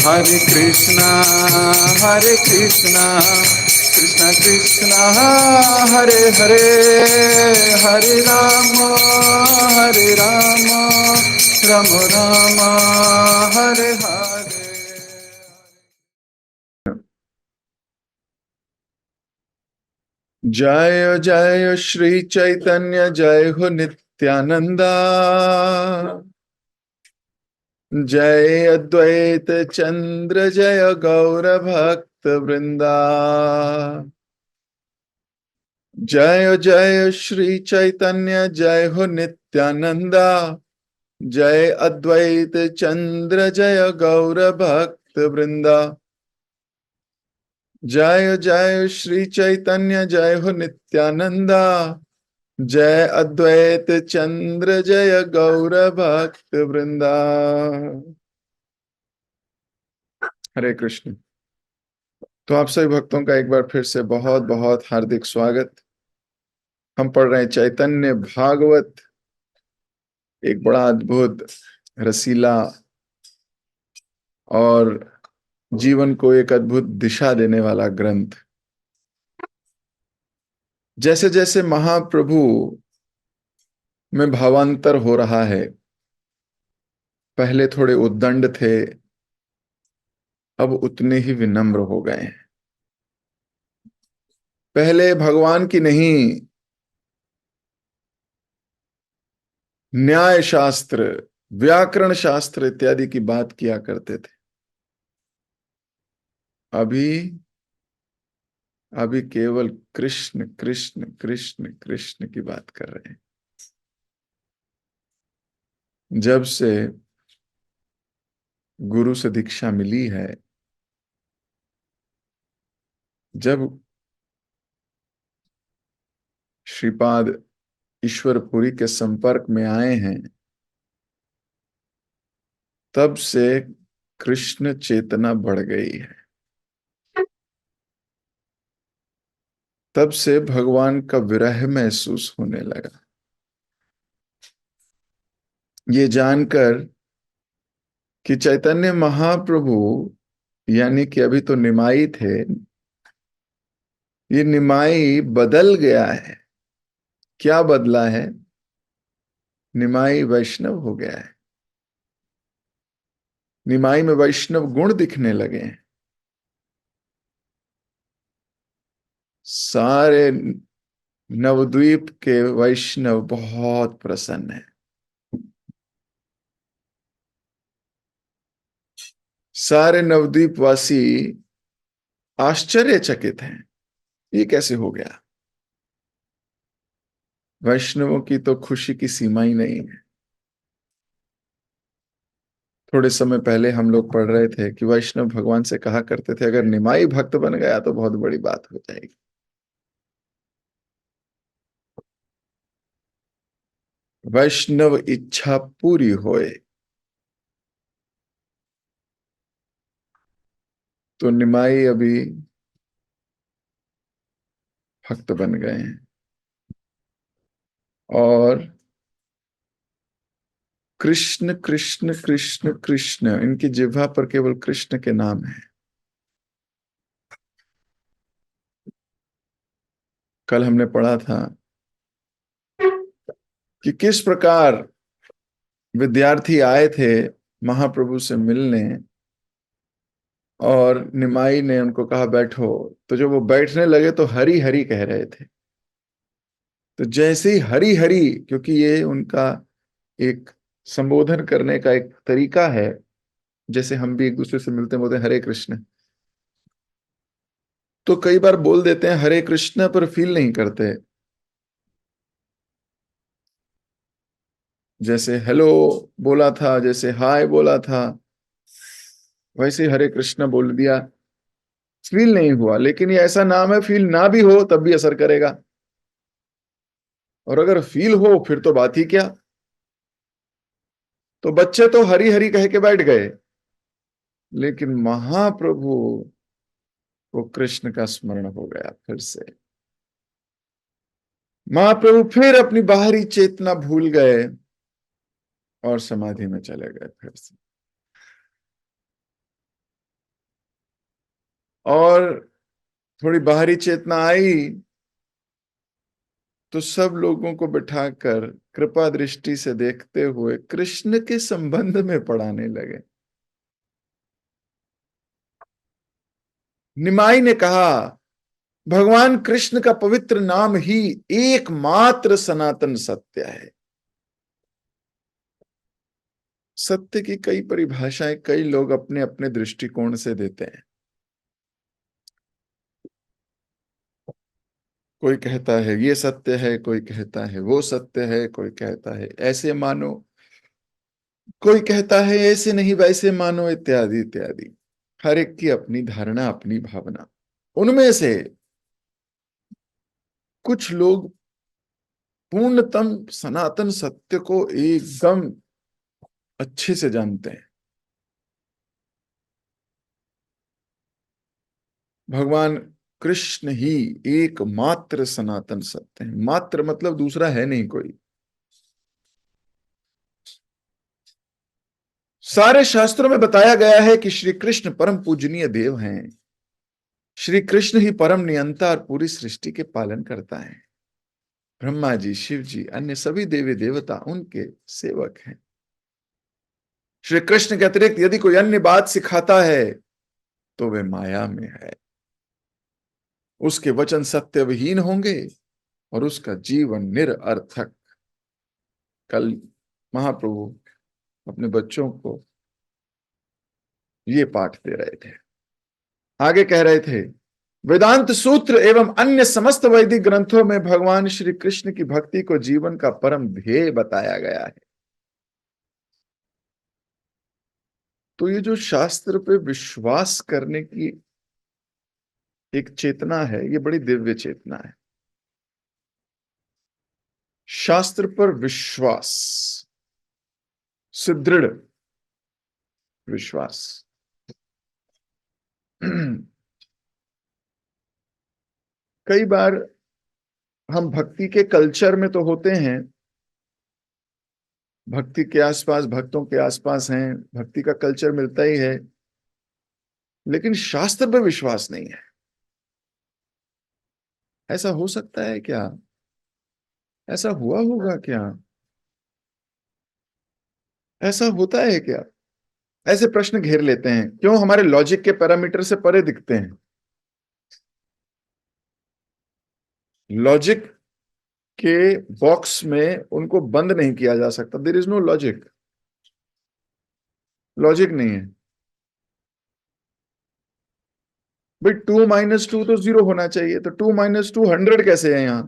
Hare Krishna, Hare Krishna, Krishna Krishna, Hare Hare, Hare Rama, Hare Rama, Rama Rama, Hare Hare. जय जय श्री चैतन्य, जय हो नित्यानंदा, जय अद्वैत चंद्र, जय गौर भक्त वृंदा। जय जय श्री चैतन्य, जय हो नित्यानंदा, जय अद्वैत चंद्र, जय गौर भक्त वृंदा। जय जय श्री चैतन्य, जय हो नित्यानंदा, जय अद्वैत चंद्र, जय गौर भक्त वृंदा। हरे कृष्ण। तो आप सभी भक्तों का एक बार फिर से बहुत बहुत हार्दिक स्वागत। हम पढ़ रहे हैं चैतन्य भागवत, एक बड़ा अद्भुत, रसीला और जीवन को एक अद्भुत दिशा देने वाला ग्रंथ। जैसे जैसे महाप्रभु में भावांतर हो रहा है, पहले थोड़े उद्दंड थे, अब उतने ही विनम्र हो गए हैं। पहले भगवान की नहीं, न्याय शास्त्र, व्याकरण शास्त्र इत्यादि की बात किया करते थे। अभी केवल कृष्ण कृष्ण कृष्ण कृष्ण की बात कर रहे हैं। जब से गुरु से दीक्षा मिली है, जब श्रीपाद ईश्वरपुरी के संपर्क में आए हैं, तब से कृष्ण चेतना बढ़ गई है। तब से भगवान का विरह महसूस होने लगा। ये जानकर कि चैतन्य महाप्रभु, यानी कि अभी तो निमाई थे, ये निमाई बदल गया है। क्या बदला है? निमाई वैष्णव हो गया है। निमाई में वैष्णव गुण दिखने लगे हैं। सारे नवद्वीप के वैष्णव बहुत प्रसन्न हैं। सारे नवद्वीप वासी आश्चर्यचकित हैं, ये कैसे हो गया? वैष्णवों की तो खुशी की सीमा ही नहीं है। थोड़े समय पहले हम लोग पढ़ रहे थे कि वैष्णव भगवान से कहा करते थे, अगर निमाई भक्त बन गया तो बहुत बड़ी बात हो जाएगी। वैष्णव इच्छा पूरी होए। तो निमाई अभी भक्त बन गए हैं और कृष्ण कृष्ण कृष्ण कृष्ण, इनकी जिह्वा पर केवल कृष्ण के नाम है। कल हमने पढ़ा था कि किस प्रकार विद्यार्थी आए थे महाप्रभु से मिलने और निमाई ने उनको कहा बैठो, तो जब वो बैठने लगे तो हरि हरि कह रहे थे। तो जैसे ही हरि हरि, क्योंकि ये उनका एक संबोधन करने का एक तरीका है, जैसे हम भी एक दूसरे से मिलते हैं बोलते हैं हरे कृष्ण, तो कई बार बोल देते हैं हरे कृष्ण पर फील नहीं करते। जैसे हेलो बोला था, जैसे हाय बोला था, वैसे ही हरे कृष्ण बोल दिया, फील नहीं हुआ। लेकिन ये ऐसा नाम है, फील ना भी हो तब भी असर करेगा, और अगर फील हो फिर तो बात ही क्या। तो बच्चे तो हरी हरी कह के बैठ गए, लेकिन महाप्रभु को कृष्ण का स्मरण हो गया फिर से। महाप्रभु फिर अपनी बाहरी चेतना भूल गए और समाधि में चले गए फिर से। और थोड़ी बाहरी चेतना आई तो सब लोगों को बिठाकर कृपा दृष्टि से देखते हुए कृष्ण के संबंध में पढ़ाने लगे। निमाई ने कहा, भगवान कृष्ण का पवित्र नाम ही एकमात्र सनातन सत्य है। सत्य की कई परिभाषाएं कई लोग अपने अपने दृष्टिकोण से देते हैं। कोई कहता है ये सत्य है, कोई कहता है वो सत्य है, कोई कहता है ऐसे मानो, कोई कहता है ऐसे नहीं वैसे मानो, इत्यादि इत्यादि। हर एक की अपनी धारणा, अपनी भावना। उनमें से कुछ लोग पूर्णतम सनातन सत्य को एकदम अच्छे से जानते हैं। भगवान कृष्ण ही एकमात्र सनातन सत्य है। मात्र मतलब दूसरा है नहीं कोई। सारे शास्त्रों में बताया गया है कि श्री कृष्ण परम पूजनीय देव हैं। श्री कृष्ण ही परम नियंता और पूरी सृष्टि के पालन करता है। ब्रह्मा जी, शिव जी, अन्य सभी देवी देवता उनके सेवक हैं। श्री कृष्ण के अतिरिक्त यदि कोई अन्य बात सिखाता है तो वे माया में है। उसके वचन सत्य विहीन होंगे और उसका जीवन निरर्थक। कल महाप्रभु अपने बच्चों को ये पाठ दे रहे थे। आगे कह रहे थे, वेदांत सूत्र एवं अन्य समस्त वैदिक ग्रंथों में भगवान श्री कृष्ण की भक्ति को जीवन का परम ध्येय बताया गया है। तो ये जो शास्त्र पे विश्वास करने की एक चेतना है, ये बड़ी दिव्य चेतना है। शास्त्र पर विश्वास, सुदृढ़ विश्वास। कई बार हम भक्ति के कल्चर में तो होते हैं, भक्ति के आसपास, भक्तों के आसपास हैं, भक्ति का कल्चर मिलता ही है, लेकिन शास्त्र पर विश्वास नहीं है। ऐसा हो सकता है क्या? ऐसा हुआ होगा क्या? ऐसा होता है क्या? ऐसे प्रश्न घेर लेते हैं। क्यों? हमारे लॉजिक के पैरामीटर से परे दिखते हैं। लॉजिक के बॉक्स में उनको बंद नहीं किया जा सकता। There is no logic. Logic नहीं है भाई। 2 - 2 तो 0 होना चाहिए, तो 2 - 2 100 कैसे है यहां?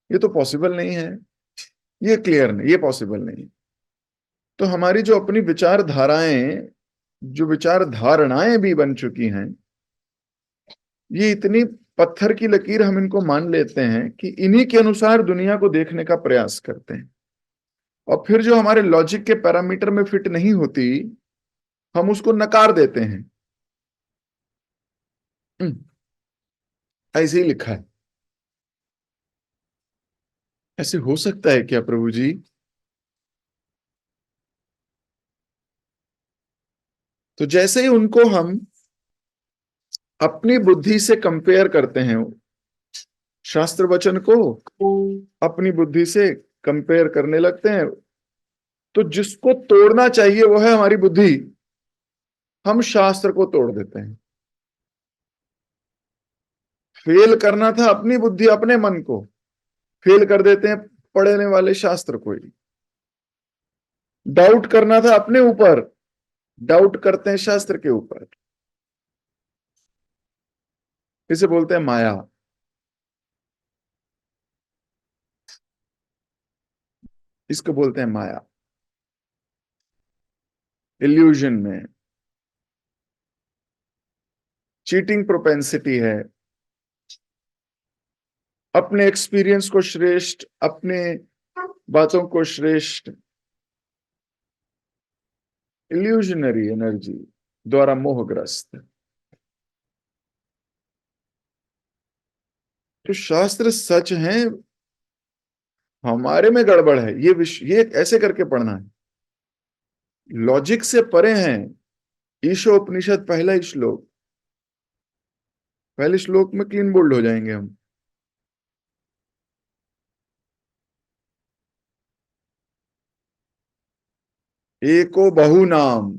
ये तो पॉसिबल नहीं है। ये क्लियर नहीं, ये पॉसिबल नहीं। तो हमारी जो अपनी विचारधाराएं, जो विचार धारणाएं भी बन चुकी हैं, ये इतनी पत्थर की लकीर हम इनको मान लेते हैं कि इन्हीं के अनुसार दुनिया को देखने का प्रयास करते हैं। और फिर जो हमारे लॉजिक के पैरामीटर में फिट नहीं होती, हम उसको नकार देते हैं। ऐसे ही लिखा है। ऐसे हो सकता है क्या प्रभु जी? तो जैसे ही उनको हम अपनी बुद्धि से कंपेयर करते हैं, शास्त्र वचन को अपनी बुद्धि से कंपेयर करने लगते हैं, तो जिसको तोड़ना चाहिए वो है हमारी बुद्धि। हम शास्त्र को तोड़ देते हैं। फेल करना था अपनी बुद्धि, अपने मन को, फेल कर देते हैं पढ़ने वाले शास्त्र को ही। डाउट करना था अपने ऊपर, डाउट करते हैं शास्त्र के ऊपर। इसे बोलते हैं माया। इसको बोलते हैं माया। इल्यूजन में चीटिंग प्रोपेंसिटी है। अपने एक्सपीरियंस को श्रेष्ठ, अपने बातों को श्रेष्ठ, इल्यूजनरी एनर्जी द्वारा मोहग्रस्त। तो शास्त्र सच है, हमारे में गड़बड़ है। ये ऐसे करके पढ़ना है। लॉजिक से परे हैं। ईशोपनिषद पहला ही श्लोक, पहले श्लोक में क्लीन बोल्ड हो जाएंगे हम। एको बहु नाम,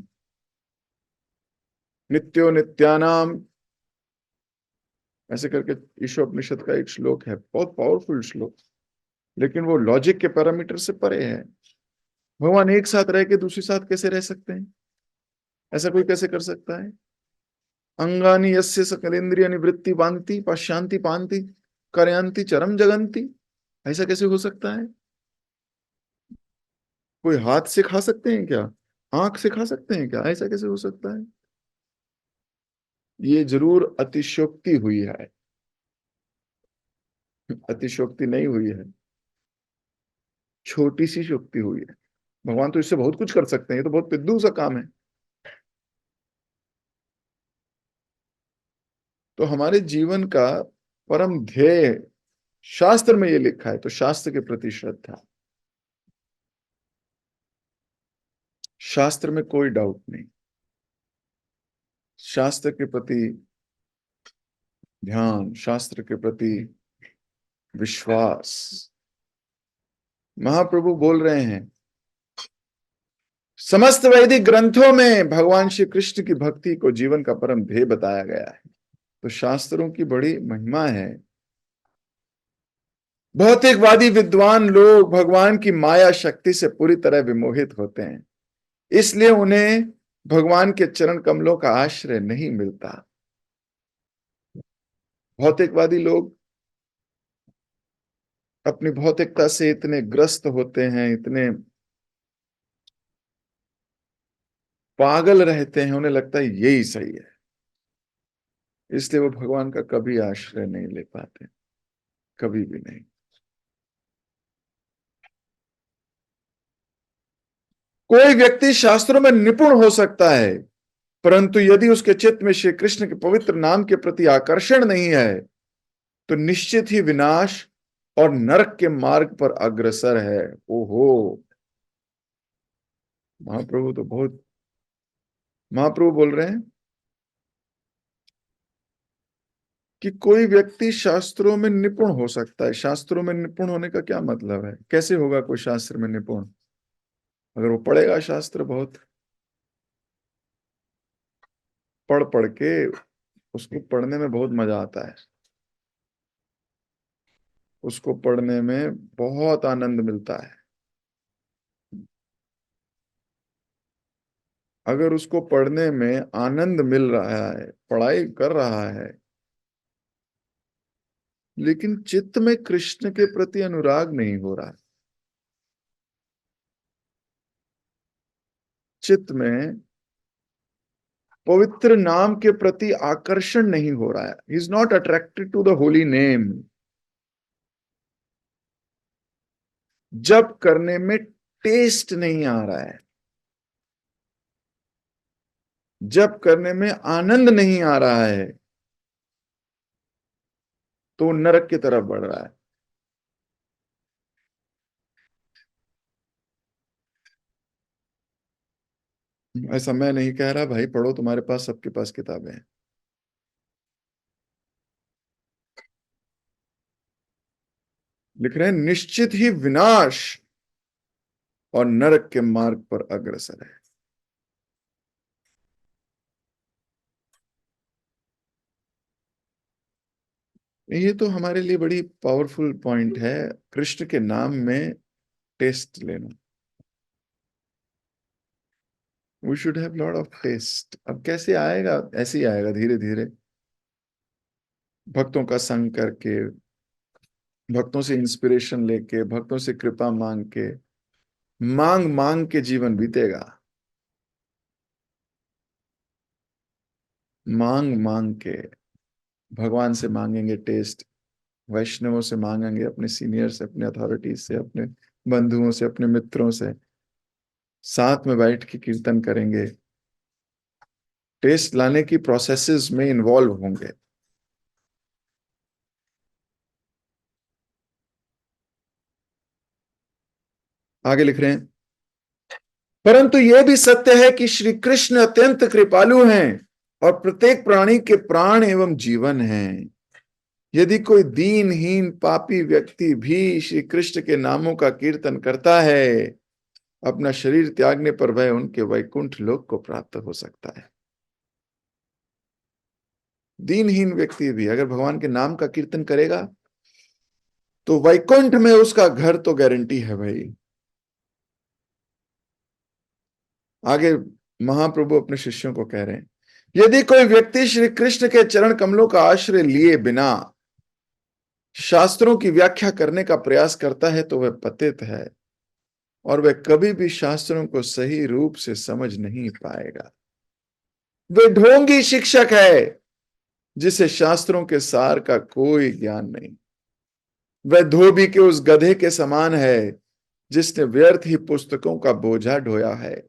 नित्यो नित्यानाम, ऐसे करके ईशोपनिषद का एक श्लोक है, बहुत पावरफुल श्लोक, लेकिन वो लॉजिक के पैरामीटर से परे है। भगवान एक साथ रह के दूसरे साथ कैसे रह सकते हैं? ऐसा कोई कैसे कर सकता है? अंगानी यस्य सकलेन्द्रियाणि वृत्ति वांति पश्यांति पांति करयांति चरम जगंती, ऐसा कैसे हो सकता है? कोई हाथ से खा सकते हैं क्या? आंख से खा सकते हैं क्या? ऐसा कैसे हो सकता है? ये जरूर अतिशयोक्ति हुई है, अतिशयोक्ति नहीं हुई है, छोटी सी शोक्ति हुई है। भगवान तो इससे बहुत कुछ कर सकते हैं, ये तो बहुत पिद्दू सा काम है। तो हमारे जीवन का परम ध्येय शास्त्र में ये लिखा है, तो शास्त्र के प्रति श्रद्धा, शास्त्र में कोई डाउट नहीं, शास्त्र के प्रति ध्यान, शास्त्र के प्रति विश्वास। महाप्रभु बोल रहे हैं, समस्त वैदिक ग्रंथों में भगवान श्री कृष्ण की भक्ति को जीवन का परम ध्येय बताया गया है। तो शास्त्रों की बड़ी महिमा है। भौतिकवादी विद्वान लोग भगवान की माया शक्ति से पूरी तरह विमोहित होते हैं, इसलिए उन्हें भगवान के चरण कमलों का आश्रय नहीं मिलता। भौतिकवादी लोग अपनी भौतिकता से इतने ग्रस्त होते हैं, इतने पागल रहते हैं, उन्हें लगता है यही सही है, इसलिए वो भगवान का कभी आश्रय नहीं ले पाते, कभी भी नहीं। कोई व्यक्ति शास्त्रों में निपुण हो सकता है, परंतु यदि उसके चित्त में श्री कृष्ण के पवित्र नाम के प्रति आकर्षण नहीं है, तो निश्चित ही विनाश और नरक के मार्ग पर अग्रसर है। ओहो, महाप्रभु तो बहुत, महाप्रभु बोल रहे हैं कि कोई व्यक्ति शास्त्रों में निपुण हो सकता है। शास्त्रों में निपुण होने का क्या मतलब है? कैसे होगा कोई शास्त्र में निपुण? अगर वो पढ़ेगा शास्त्र बहुत, पढ़ पढ़ के उसको पढ़ने में बहुत मजा आता है, उसको पढ़ने में बहुत आनंद मिलता है। अगर उसको पढ़ने में आनंद मिल रहा है, पढ़ाई कर रहा है, लेकिन चित्त में कृष्ण के प्रति अनुराग नहीं हो रहा है, चित्त में पवित्र नाम के प्रति आकर्षण नहीं हो रहा है, he is not attracted to the holy name, जब करने में टेस्ट नहीं आ रहा है, जब करने में आनंद नहीं आ रहा है, तो नरक की तरफ बढ़ रहा है। ऐसा मैं नहीं कह रहा भाई, पढ़ो, तुम्हारे पास, सबके पास किताबें हैं। लिख रहे हैं निश्चित ही विनाश और नरक के मार्ग पर अग्रसर है। ये तो हमारे लिए बड़ी पावरफुल पॉइंट है, कृष्ण के नाम में टेस्ट लेना। We should have lot of test. अब कैसे आएगा? ऐसे ही आएगा, धीरे धीरे, भक्तों का संग करके, भक्तों से इंस्पिरेशन लेके, भक्तों से कृपा मांग के, मांग मांग के जीवन बीतेगा, मांग मांग के। भगवान से मांगेंगे टेस्ट, वैष्णवों से मांगेंगे, अपने सीनियर से, अपने अथॉरिटीज से, अपने बंधुओं से, अपने मित्रों से, साथ में बैठ के कीर्तन करेंगे, टेस्ट लाने की प्रोसेसेस में इन्वॉल्व होंगे। आगे लिख रहे हैं, परंतु यह भी सत्य है कि श्री कृष्ण अत्यंत कृपालु हैं, और प्रत्येक प्राणी के प्राण एवं जीवन है। यदि कोई दीनहीन पापी व्यक्ति भी श्री कृष्ण के नामों का कीर्तन करता है, अपना शरीर त्यागने पर वह उनके वैकुंठ लोक को प्राप्त हो सकता है। दीनहीन व्यक्ति भी अगर भगवान के नाम का कीर्तन करेगा तो वैकुंठ में उसका घर तो गारंटी है भाई। आगे महाप्रभु अपने शिष्यों को कह रहे हैं, यदि कोई व्यक्ति श्री कृष्ण के चरण कमलों का आश्रय लिए बिना शास्त्रों की व्याख्या करने का प्रयास करता है तो वह पतित है और वह कभी भी शास्त्रों को सही रूप से समझ नहीं पाएगा। वह ढोंगी शिक्षक है जिसे शास्त्रों के सार का कोई ज्ञान नहीं। वह धोबी के उस गधे के समान है जिसने व्यर्थ ही पुस्तकों का बोझा ढोया है।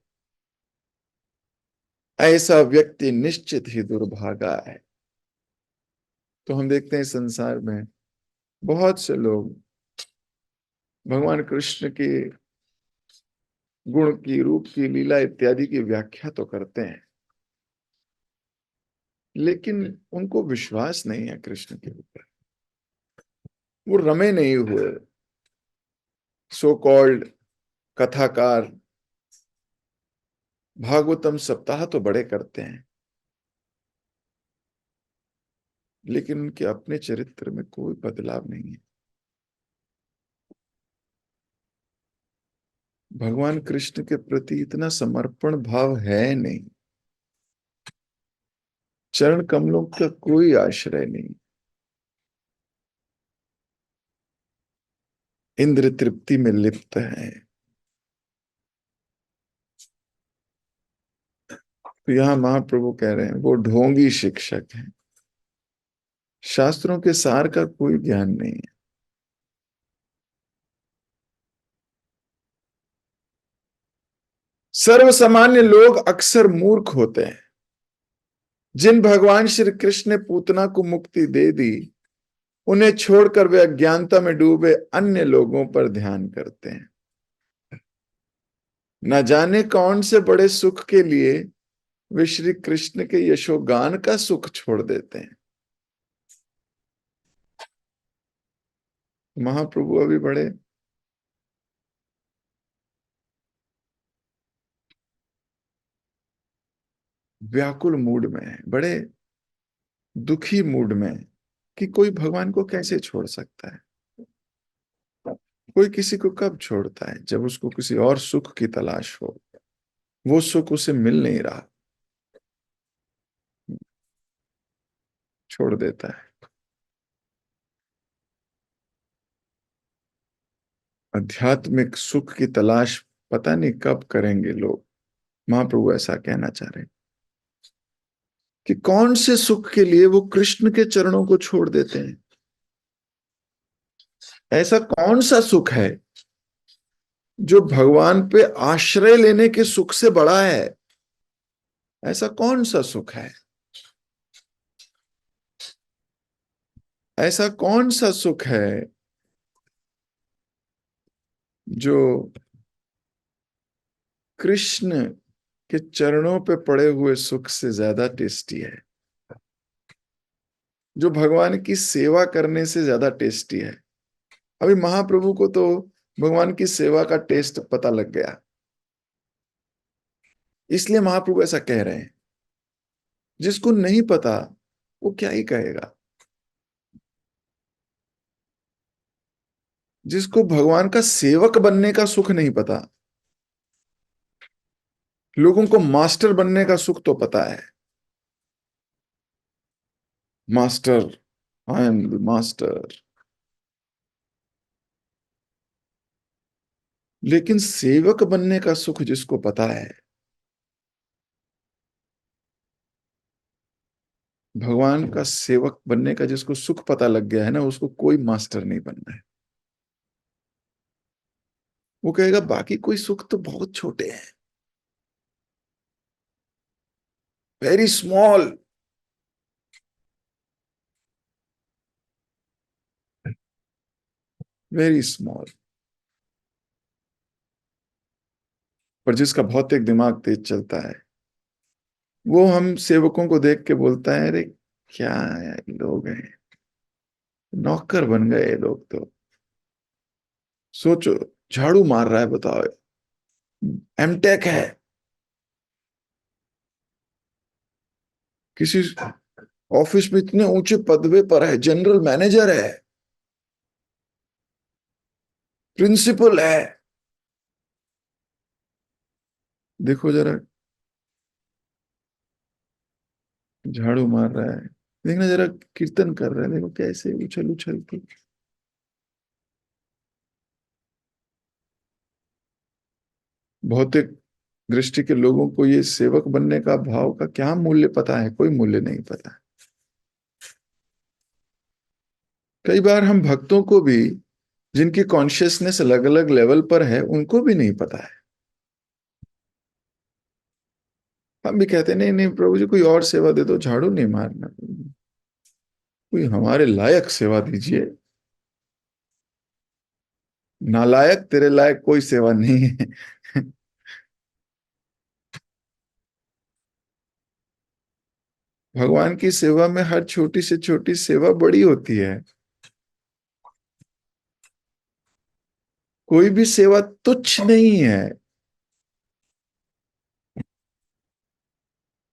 ऐसा व्यक्ति निश्चित ही दुर्भागा है। तो हम देखते हैं संसार में बहुत से लोग भगवान कृष्ण के गुण की, रूप की, लीला इत्यादि की व्याख्या तो करते हैं, लेकिन उनको विश्वास नहीं है कृष्ण के ऊपर। वो रमे नहीं हुए सो कॉल्ड कथाकार भागवतम सप्ताह तो बड़े करते हैं, लेकिन उनके अपने चरित्र में कोई बदलाव नहीं है। भगवान कृष्ण के प्रति इतना समर्पण भाव है नहीं, चरण कमलों का कोई आश्रय नहीं, इंद्र तृप्ति में लिप्त है। तो यहां महाप्रभु कह रहे हैं वो ढोंगी शिक्षक है, शास्त्रों के सार का कोई ज्ञान नहीं है। सर्वसामान्य लोग अक्सर मूर्ख होते हैं। जिन भगवान श्री कृष्ण ने पूतना को मुक्ति दे दी, उन्हें छोड़कर वे अज्ञानता में डूबे अन्य लोगों पर ध्यान करते हैं। न जाने कौन से बड़े सुख के लिए वे श्री कृष्ण के यशोगान का सुख छोड़ देते हैं। महाप्रभु अभी बड़े व्याकुल मूड में है, बड़े दुखी मूड में, कि कोई भगवान को कैसे छोड़ सकता है। कोई किसी को कब छोड़ता है? जब उसको किसी और सुख की तलाश हो, वो सुख उसे मिल नहीं रहा, छोड़ देता है। आध्यात्मिक सुख की तलाश पता नहीं कब करेंगे लोग। महाप्रभु ऐसा कहना चाह रहे हैं कि कौन से सुख के लिए वो कृष्ण के चरणों को छोड़ देते हैं। ऐसा कौन सा सुख है जो भगवान पे आश्रय लेने के सुख से बड़ा है? ऐसा कौन सा सुख है? ऐसा कौन सा सुख है जो कृष्ण के चरणों पे पड़े हुए सुख से ज्यादा टेस्टी है, जो भगवान की सेवा करने से ज्यादा टेस्टी है? अभी महाप्रभु को तो भगवान की सेवा का टेस्ट पता लग गया, इसलिए महाप्रभु ऐसा कह रहे हैं। जिसको नहीं पता वो क्या ही कहेगा। जिसको भगवान का सेवक बनने का सुख नहीं पता, लोगों को मास्टर बनने का सुख तो पता है। Master, I am the master. लेकिन सेवक बनने का सुख जिसको पता है, भगवान का सेवक बनने का जिसको सुख पता लग गया है ना, उसको कोई मास्टर नहीं बनना है। वो कहेगा बाकी कोई सुख तो बहुत छोटे हैं, वेरी स्मॉल। Very small. पर जिसका भौतिक दिमाग तेज चलता है, वो हम सेवकों को देख के बोलता है, अरे क्या यार लोग हैं, नौकर बन गए ये लोग तो। सोचो, झाड़ू मार रहा है, बताओ, एमटेक है, किसी ऑफिस में इतने ऊंचे पदवे पर है, जनरल मैनेजर है, प्रिंसिपल है। देखो जरा, झाड़ू मार रहा है, देखना जरा, कीर्तन कर रहा है, देखो कैसे उछल उछल के। भौतिक दृष्टि के लोगों को ये सेवक बनने का भाव का क्या मूल्य पता है? कोई मूल्य नहीं पता। कई बार हम भक्तों को भी, जिनकी कॉन्शियसनेस अलग अलग लेवल पर है, उनको भी नहीं पता है। हम भी कहते हैं, नहीं नहीं प्रभु जी, कोई और सेवा दे दो, झाड़ू नहीं मारना, कोई हमारे लायक सेवा दीजिए। नालायक, तेरे लायक कोई सेवा नहीं है। भगवान की सेवा में हर छोटी से छोटी सेवा बड़ी होती है। कोई भी सेवा तुच्छ नहीं है।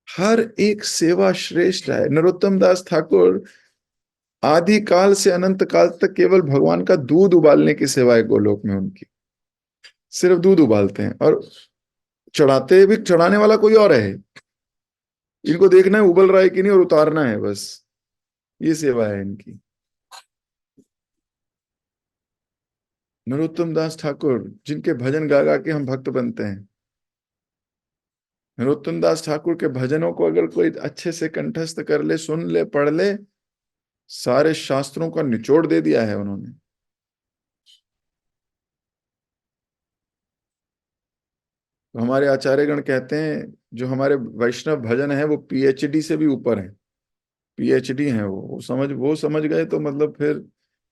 हर एक सेवा श्रेष्ठ है। नरोत्तम दास ठाकुर आदि काल से अनंत काल तक केवल भगवान का दूध उबालने की सेवा है गोलोक में उनकी। सिर्फ दूध उबालते हैं, और चढ़ाते भी, चढ़ाने वाला कोई और है। इनको देखना है उबल रहा है कि नहीं, और उतारना है बस। ये सेवा है इनकी। नरोत्तम दास ठाकुर, जिनके भजन गा गा के हम भक्त बनते हैं। नरोत्तम दास ठाकुर के भजनों को अगर कोई अच्छे से कंठस्थ कर ले, सुन ले, पढ़ ले, सारे शास्त्रों का निचोड़ दे दिया है उन्होंने। तो हमारे आचार्यगण कहते हैं, जो हमारे वैष्णव भजन है वो पीएचडी से भी ऊपर है। पीएचडी है वो समझ गए तो मतलब फिर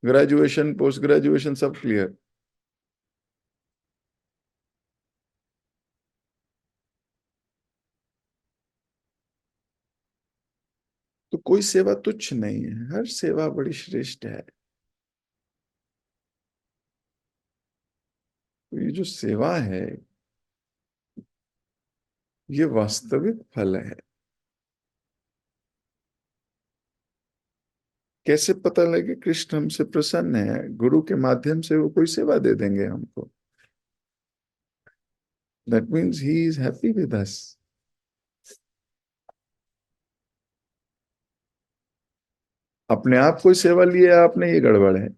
ग्रेजुएशन, पोस्ट ग्रेजुएशन सब क्लियर। तो कोई सेवा तुच्छ नहीं है, हर सेवा बड़ी श्रेष्ठ है। तो ये जो सेवा है, ये वास्तविक फल है। कैसे पता लगे कृष्ण हमसे प्रसन्न है? गुरु के माध्यम से वो कोई सेवा दे देंगे हमको। That means he is happy with us. अपने आप कोई सेवा लिए आपने, ये गड़बड़ है।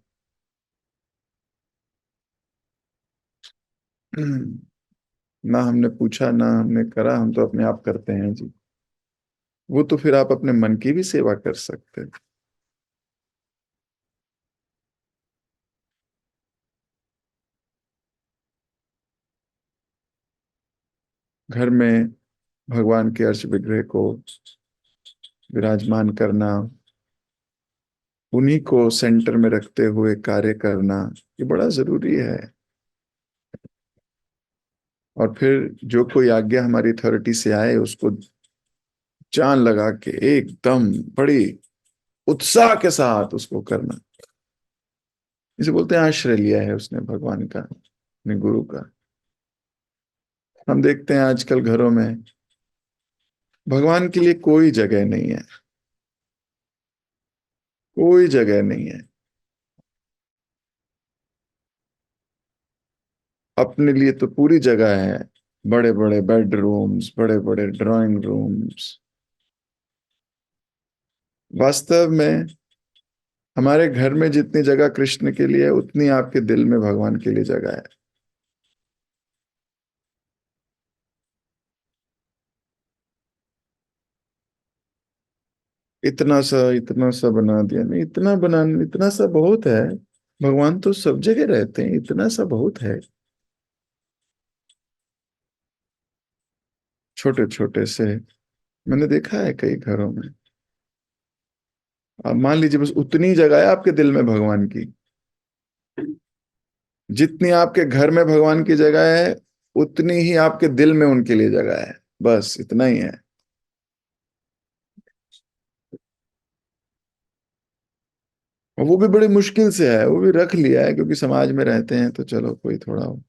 ना हमने पूछा, ना हमने करा, हम तो अपने आप करते हैं जी। वो तो फिर आप अपने मन की भी सेवा कर सकते हैं। घर में भगवान के अर्च विग्रह को विराजमान करना, उन्हीं को सेंटर में रखते हुए कार्य करना, ये बड़ा जरूरी है। और फिर जो कोई आज्ञा हमारी अथॉरिटी से आए, उसको जान लगा के एकदम बड़ी उत्साह के साथ उसको करना। इसे बोलते हैं आश्रय लिया है उसने भगवान का, अपने गुरु का। हम देखते हैं आजकल घरों में भगवान के लिए कोई जगह नहीं है। कोई जगह नहीं है। अपने लिए तो पूरी जगह है। बड़े बड़े बेडरूम्स, बड़े बड़े ड्राइंग रूम्स। वास्तव में हमारे घर में जितनी जगह कृष्ण के लिए है, उतनी आपके दिल में भगवान के लिए जगह है। इतना सा बना दिया, नहीं, इतना बना, इतना सा बहुत है। भगवान तो सब जगह रहते हैं, इतना सा बहुत है। छोटे छोटे से मैंने देखा है कई घरों में। अब मान लीजिए बस उतनी जगह है आपके दिल में भगवान की, जितनी आपके घर में भगवान की जगह है, उतनी ही आपके दिल में उनके लिए जगह है। बस इतना ही है। और वो भी बड़ी मुश्किल से है, वो भी रख लिया है क्योंकि समाज में रहते हैं तो चलो कोई थोड़ा हो,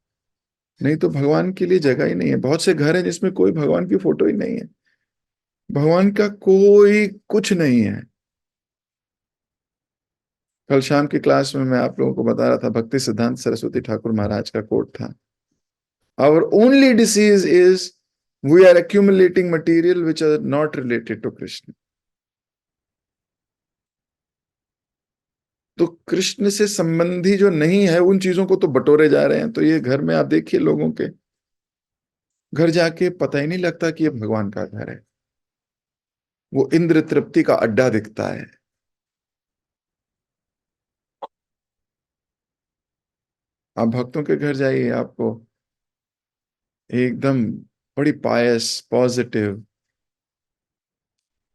नहीं तो भगवान के लिए जगह ही नहीं है। बहुत से घर हैं जिसमें कोई भगवान की फोटो ही नहीं है, भगवान का कोई कुछ नहीं है। कल शाम की क्लास में मैं आप लोगों को बता रहा था, भक्ति सिद्धांत सरस्वती ठाकुर महाराज का कोट था, our only disease is we are accumulating material which are not related to Krishna. तो कृष्ण से संबंधी जो नहीं है उन चीजों को तो बटोरे जा रहे हैं। तो ये घर में आप देखिए, लोगों के घर जाके पता ही नहीं लगता कि ये भगवान का घर है, वो इंद्र तृप्ति का अड्डा दिखता है। आप भक्तों के घर जाइए, आपको एकदम बड़ी पायस पॉजिटिव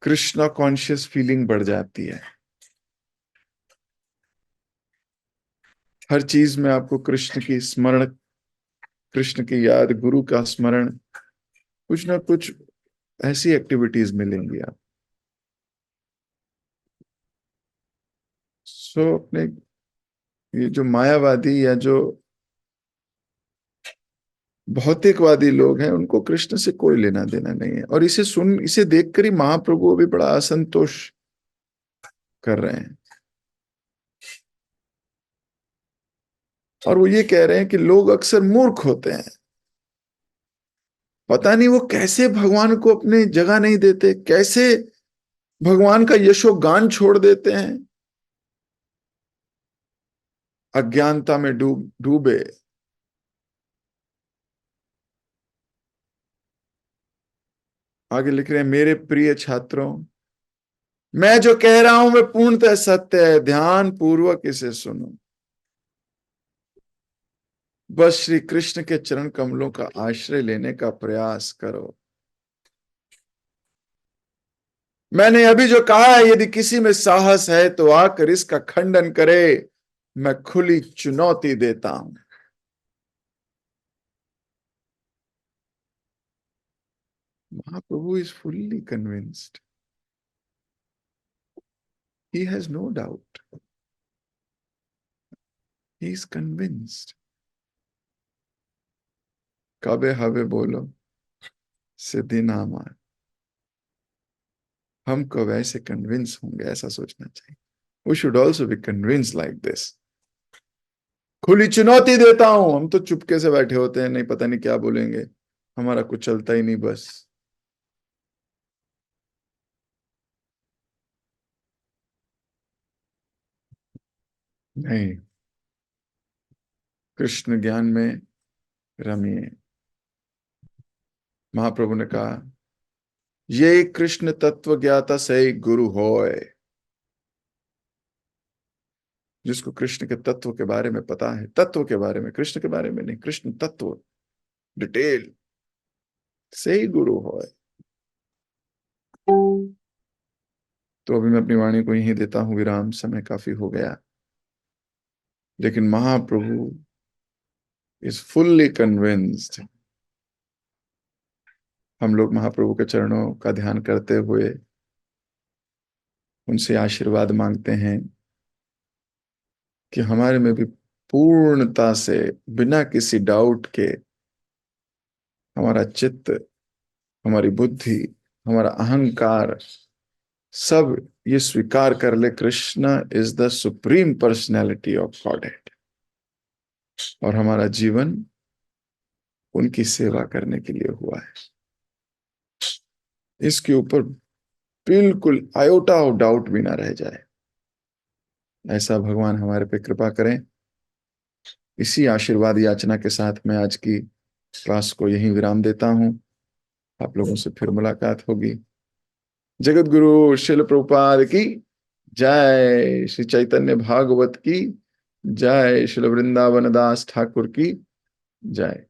कृष्णा कॉन्शियस फीलिंग बढ़ जाती है। हर चीज में आपको कृष्ण की स्मरण, कृष्ण की याद, गुरु का स्मरण, कुछ ना कुछ ऐसी एक्टिविटीज मिलेंगी आप। सो अपने ये जो मायावादी या जो भौतिकवादी लोग हैं उनको कृष्ण से कोई लेना देना नहीं है। और इसे देखकर ही महाप्रभु भी बड़ा असंतोष कर रहे हैं। और वो ये कह रहे हैं कि लोग अक्सर मूर्ख होते हैं, पता नहीं वो कैसे भगवान को अपनी जगह नहीं देते, कैसे भगवान का यशोगान छोड़ देते हैं, अज्ञानता में डूबे। आगे लिख रहे हैं, मेरे प्रिय छात्रों, मैं जो कह रहा हूं वे पूर्णतः सत्य है, ध्यान पूर्वक इसे सुनो। बस श्री कृष्ण के चरण कमलों का आश्रय लेने का प्रयास करो। मैंने अभी जो कहा है, यदि किसी में साहस है तो आकर इसका खंडन करे, मैं खुली चुनौती देता हूं। Mahaprabhu is fully convinced. He has no doubt. He is convinced. कबे हवे बोलो सिद्धि नाम आए। हम कब ऐसे कन्विंस होंगे, ऐसा सोचना चाहिए। We should also be convinced like this. खुली चुनौती देता हूं। हम तो चुपके से बैठे होते हैं, नहीं पता नहीं क्या बोलेंगे, हमारा कुछ चलता ही नहीं बस। नहीं, कृष्ण ज्ञान में रमिए। महाप्रभु ने कहा, ये कृष्ण तत्व ज्ञाता सही गुरु होय। जिसको कृष्ण के तत्व के बारे में पता है, तत्व के बारे में, कृष्ण के बारे में नहीं, कृष्ण तत्व डिटेल से ही गुरु होय। तो अभी मैं अपनी वाणी को यहीं देता हूं विराम, समय काफी हो गया। लेकिन महाप्रभु इज फुल्ली कन्विंस्ड। हम लोग महाप्रभु के चरणों का ध्यान करते हुए उनसे आशीर्वाद मांगते हैं कि हमारे में भी पूर्णता से, बिना किसी डाउट के, हमारा चित्त, हमारी बुद्धि, हमारा अहंकार सब ये स्वीकार कर ले, Krishna is the supreme personality of godhead. और हमारा जीवन उनकी सेवा करने के लिए हुआ है। इसके ऊपर बिल्कुल आयोटा ऑफ डाउट भी ना रह जाए, ऐसा भगवान हमारे पे कृपा करें। इसी आशीर्वाद याचना के साथ मैं आज की क्लास को यहीं विराम देता हूं। आप लोगों से फिर मुलाकात होगी। जगत गुरु शिल प्रभुपाद की जय, श्री चैतन्य भागवत की जय, श्री वृंदावन दास ठाकुर की जय।